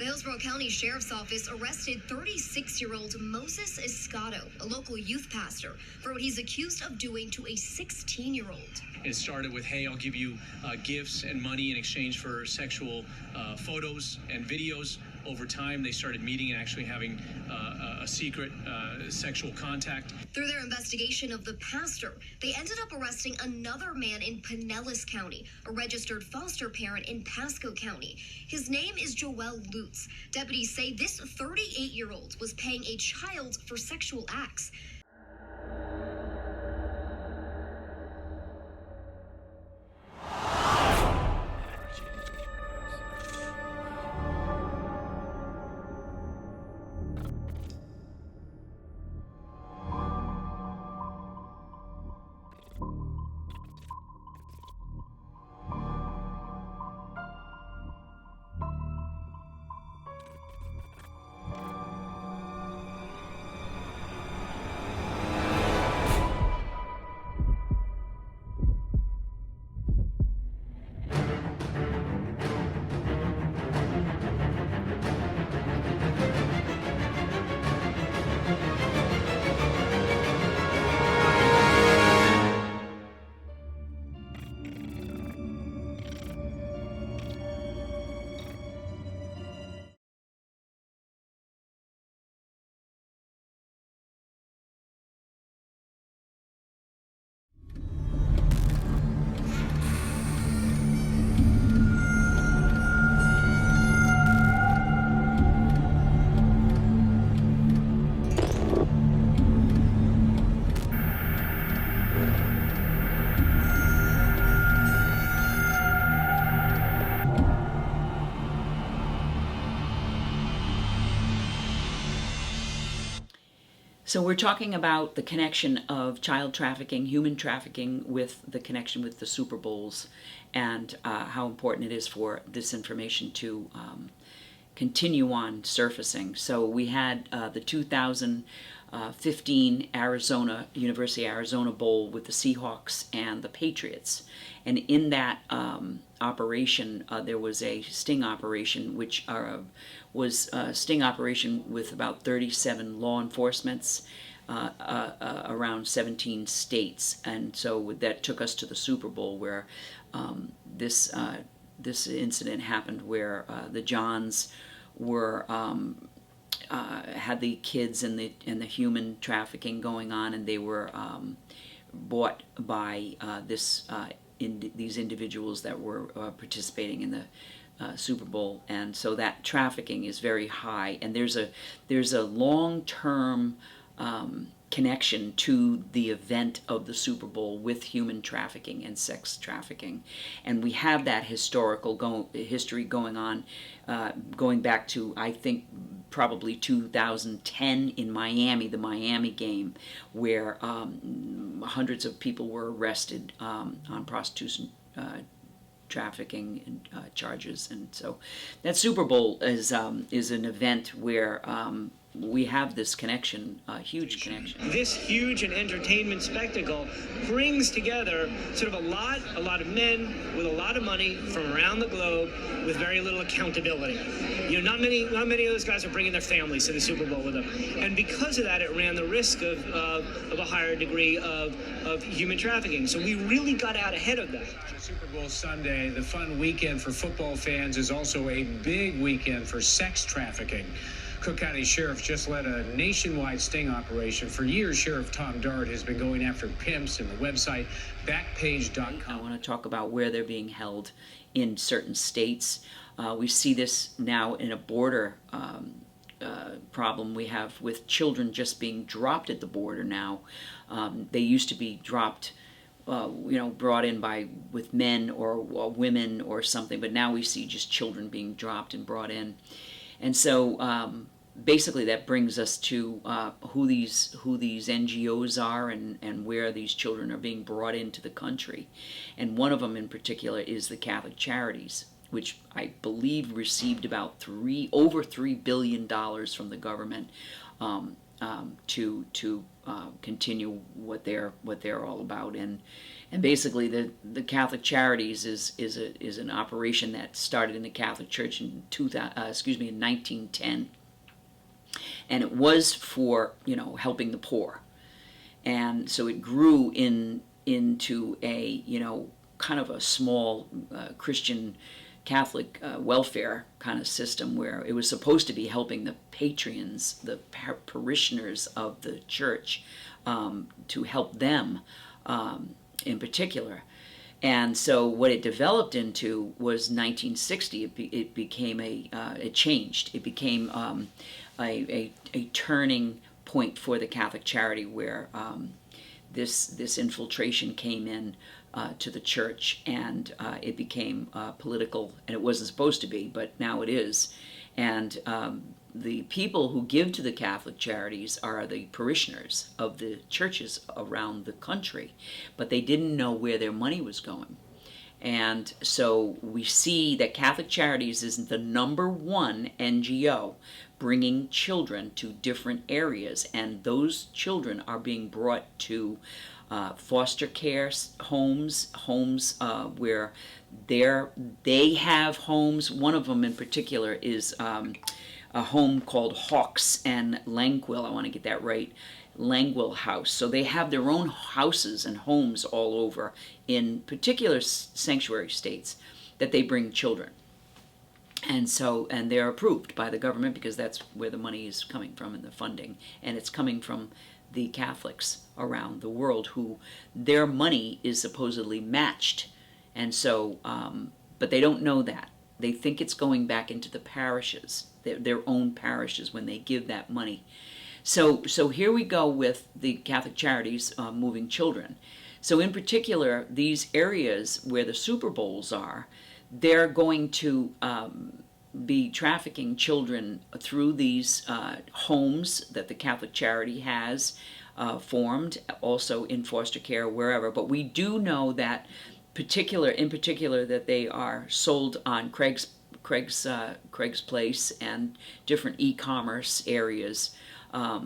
The Hillsborough County Sheriff's Office arrested 36-year-old Moses Escato, a local youth pastor, for what he's accused of doing to a 16-year-old. It started with, hey, I'll give you gifts and money in exchange for sexual photos and videos. Over time, they started meeting and actually having a secret sexual contact. Through their investigation of the pastor, they ended up arresting another man in Pinellas County, a registered foster parent in Pasco County. His name is Joel Lutz. Deputies say this 38-year-old was paying a child for sexual acts. So we're talking about the connection of child trafficking, human trafficking, with the connection with the Super Bowls, and how important it is for this information to continue on surfacing. So we had the 2015 University of Arizona Bowl with the Seahawks and the Patriots. And in that operation, there was a sting operation, which was a sting operation with about 37 law enforcements around 17 states. And so that took us to the Super Bowl, where this incident happened, where the Johns were had the kids and the human trafficking going on, and they were bought by these individuals that were participating in the Super Bowl. And so that trafficking is very high, and there's a long-term connection to the event of the Super Bowl with human trafficking and sex trafficking. And we have that historical history going on, going back to, I think, probably 2010 in Miami, the Miami game, where hundreds of people were arrested on prostitution trafficking charges. And so that Super Bowl is an event where we have this connection, a huge connection. This huge and entertainment spectacle brings together sort of a lot of men with a lot of money from around the globe with very little accountability. You know, not many of those guys are bringing their families to the Super Bowl with them. And because of that, it ran the risk of a higher degree of human trafficking. So we really got out ahead of that. Super Bowl Sunday, the fun weekend for football fans, is also a big weekend for sex trafficking. Cook County Sheriff just led a nationwide sting operation. For years, Sheriff Tom Dart has been going after pimps, and the website Backpage.com. I want to talk about where they're being held in certain states. We see this now in a border problem we have with children just being dropped at the border now. They used to be dropped, brought in with men or women or something, but now we see just children being dropped and brought in. And so basically that brings us to who these NGOs are and where these children are being brought into the country. And one of them in particular is the Catholic Charities, which I believe received about over $3 billion from the government to continue what they're all about. And basically the Catholic Charities is an operation that started in the Catholic Church in 1910, and it was for helping the poor, and so it grew into a kind of a small Christian Catholic welfare kind of system, where it was supposed to be helping the patrons, the parishioners of the church, to help them in particular. And so what it developed into was 1960. It became it changed. It became a turning point for the Catholic charity, where this infiltration came in to the church, and it became political, and it wasn't supposed to be, but now it is. And the people who give to the Catholic charities are the parishioners of the churches around the country, but they didn't know where their money was going. And so we see that Catholic Charities is the #1 NGO bringing children to different areas, and those children are being brought to foster care homes where they have homes. One of them in particular is a home called Hawks and Langquill. I want to get that right. Langquill House. So they have their own houses and homes all over in particular sanctuary states that they bring children. And they're approved by the government, because that's where the money is coming from and the funding. And it's coming from the Catholics around the world, who their money is supposedly matched. And so, but they don't know that. They think it's going back into the parishes, their own parishes, when they give that money. So here we go with the Catholic Charities moving children. So in particular, these areas where the Super Bowls are, they're going to be trafficking children through these homes that the Catholic Charity has formed, also in foster care, wherever. But we do know that in particular that they are sold on Craig's Place and different e-commerce areas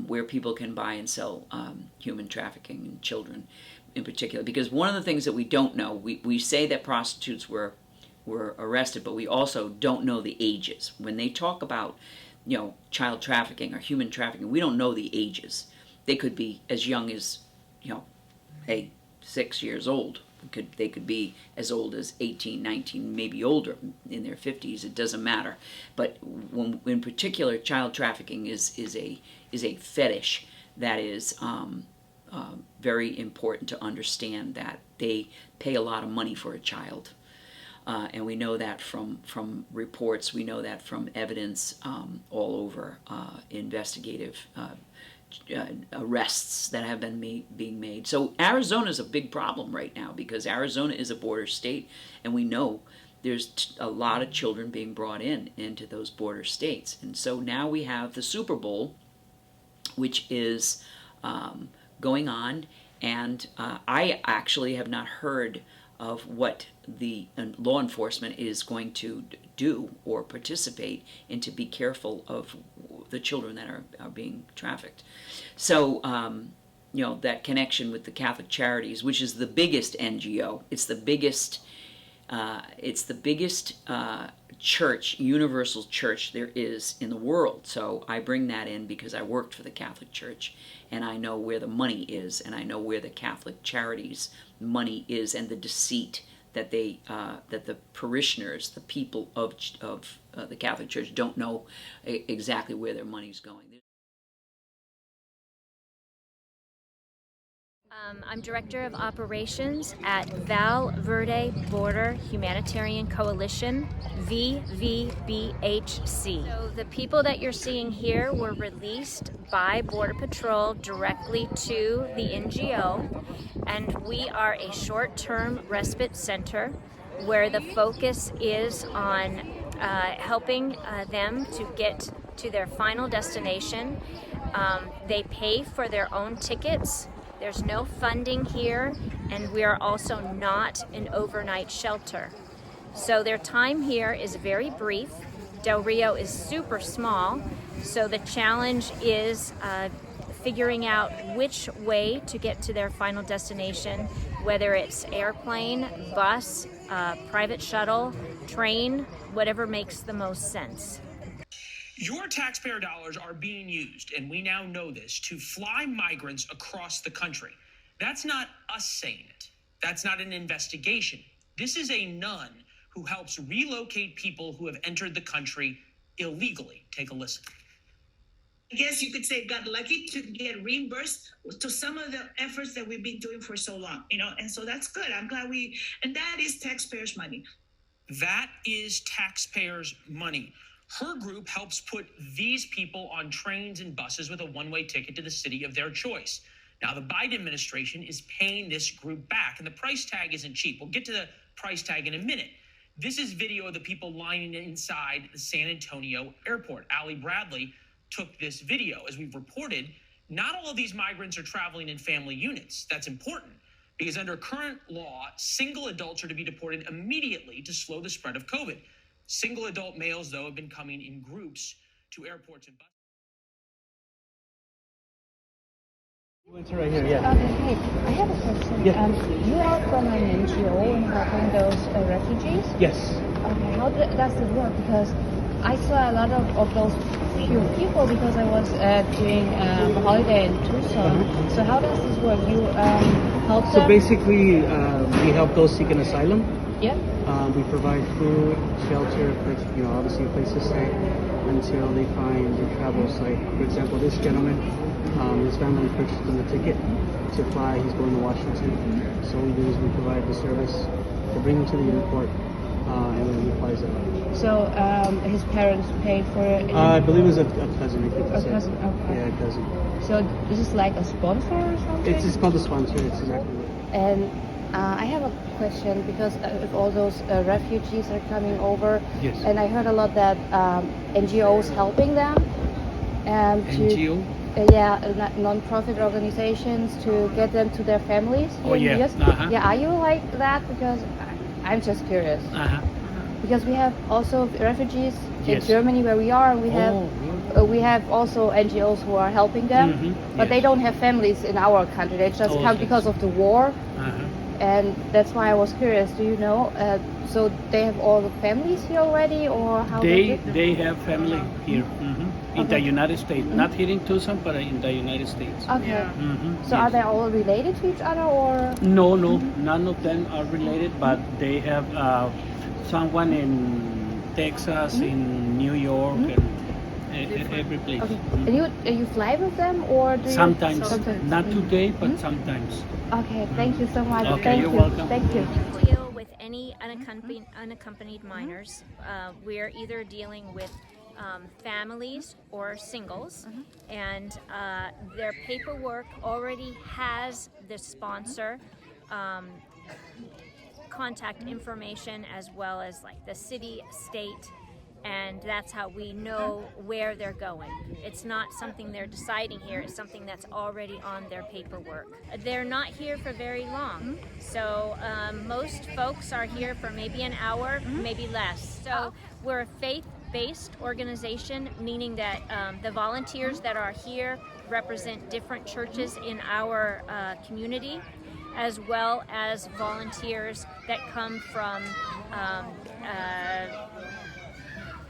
where people can buy and sell human trafficking in children in particular. Because one of the things that we don't know, we say that prostitutes were arrested, but we also don't know the ages. When they talk about child trafficking or human trafficking, we don't know the ages. They could be as young as 6 years old. They could be as old as 18, 19, maybe older, in their 50s. It doesn't matter. But in particular, child trafficking is a fetish that is very important to understand, that they pay a lot of money for a child. And we know that from reports. We know that from evidence all over, investigative arrests that have been being made. So Arizona is a big problem right now, because Arizona is a border state, and we know there's a lot of children being brought into those border states. And so now we have the Super Bowl, which is going on, and I actually have not heard of what the law enforcement is going to do or participate in to be careful of the children that are being trafficked. So, that connection with the Catholic Charities, which is the biggest NGO, it's the biggest church, universal church there is in the world. So I bring that in because I worked for the Catholic Church, and I know where the money is, and I know where the Catholic Charities money is, and the deceit that that the parishioners, the people of the Catholic Church, don't know exactly where their money's going. I'm Director of Operations at Val Verde Border Humanitarian Coalition, VVBHC. So the people that you're seeing here were released by Border Patrol directly to the NGO, and we are a short-term respite center where the focus is on helping them to get to their final destination. They pay for their own tickets. There's no funding here, and we are also not an overnight shelter. So their time here is very brief. Del Rio is super small, so the challenge is figuring out which way to get to their final destination, whether it's airplane, bus, private shuttle, train, whatever makes the most sense. Your taxpayer dollars are being used, and we now know this, to fly migrants across the country. That's not us saying it. That's not an investigation. This is a nun who helps relocate people who have entered the country illegally. Take a listen. I guess you could say got lucky to get reimbursed to some of the efforts that we've been doing for so long, and so that's good. I'm glad and that is taxpayers' money. That is taxpayers' money. Her group helps put these people on trains and buses with a one-way ticket to the city of their choice. Now, the Biden administration is paying this group back, and the price tag isn't cheap. We'll get to the price tag in a minute. This is video of the people lining inside the San Antonio airport. Allie Bradley took this video. As we've reported, not all of these migrants are traveling in family units. That's important because under current law, single adults are to be deported immediately to slow the spread of COVID. Single adult males, though, have been coming in groups to airports and buses. Right here, yeah. Okay, I have a question. Yeah. You are from an NGO in helping those refugees? Yes. Okay, how does it work? Because I saw a lot of those few people because I was doing a holiday in Tucson. So how does this work? You help them? So basically, we help those seeking asylum. Yeah. We provide food, shelter, obviously a place to stay until they find a travel site. For example, this gentleman, his family purchased him a ticket to fly. He's going to Washington. So what we do is we provide the service to bring him to the airport, and then he flies out. So his parents paid for it? I believe it was a cousin. A cousin, okay. Yeah, a cousin. So this is like a sponsor or something? It's called a sponsor. It's exactly right. And I have a question because if all those refugees are coming over, yes. And I heard a lot that NGOs helping them. NGO? Non-profit organizations to get them to their families. Oh, yeah. Yes. Uh-huh. Yeah, are you like that? Because I'm just curious. Uh-huh. Because we have also refugees in Yes. Germany where we are, and we have also NGOs who are helping them, but yes. they don't have families in our country. They just come because of the war. Uh-huh. And that's why I was curious. Do you know? So they have all the families here already, or how? They have family here in the United States, not here in Tucson, but in the United States. Okay. So are they all related to each other, or? No, none of them are related, but they have someone in Texas, in New York, and every place. Okay. And you fly with them, or do sometimes, sometimes? Not today, but sometimes. Okay, thank you so much. Okay, thank you're you. welcome. Thank you. Deal with any unaccompanied minors. We're either dealing with families or singles, and their paperwork already has the sponsor contact information as well as like the city, state, and that's how we know where they're going. It's not something they're deciding here, it's something that's already on their paperwork. They're not here for very long, so most folks are here for maybe an hour, maybe less. So we're a faith-based organization, meaning that the volunteers that are here represent different churches in our community, as well as volunteers that come from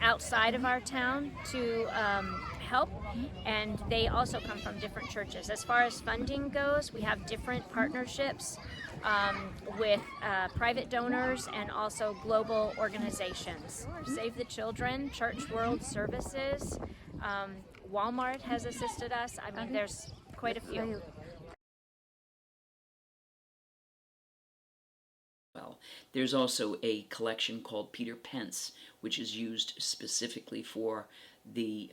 outside of our town to help, and they also come from different churches. As far as funding goes, we have different partnerships with private donors and also global organizations. Save the Children, Church World Services, Walmart has assisted us. I mean, there's quite a few. Well, there's also a collection called Peter Pence, which is used specifically for the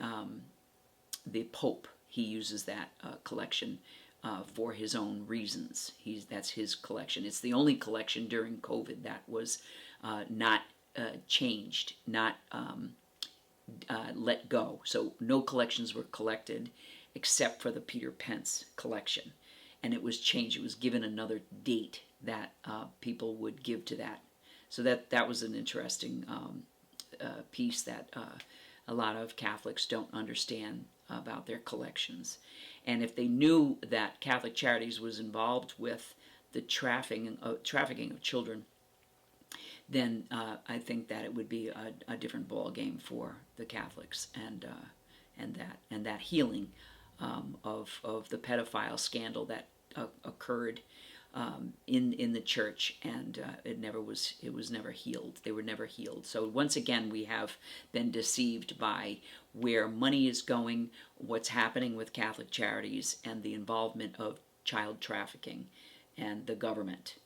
Pope. He uses that collection for his own reasons. That's his collection. It's the only collection during COVID that was not changed, not let go. So no collections were collected except for the Peter Pence collection, and it was changed. It was given another date that people would give to that. So that was an interesting piece that a lot of Catholics don't understand about their collections. And if they knew that Catholic Charities was involved with the trafficking of children, then I think that it would be a different ball game for the Catholics, and that healing of the pedophile scandal that occurred in the church, and it was never healed. They were never healed. So once again, we have been deceived by where money is going, what's happening with Catholic Charities, and the involvement of child trafficking and the government.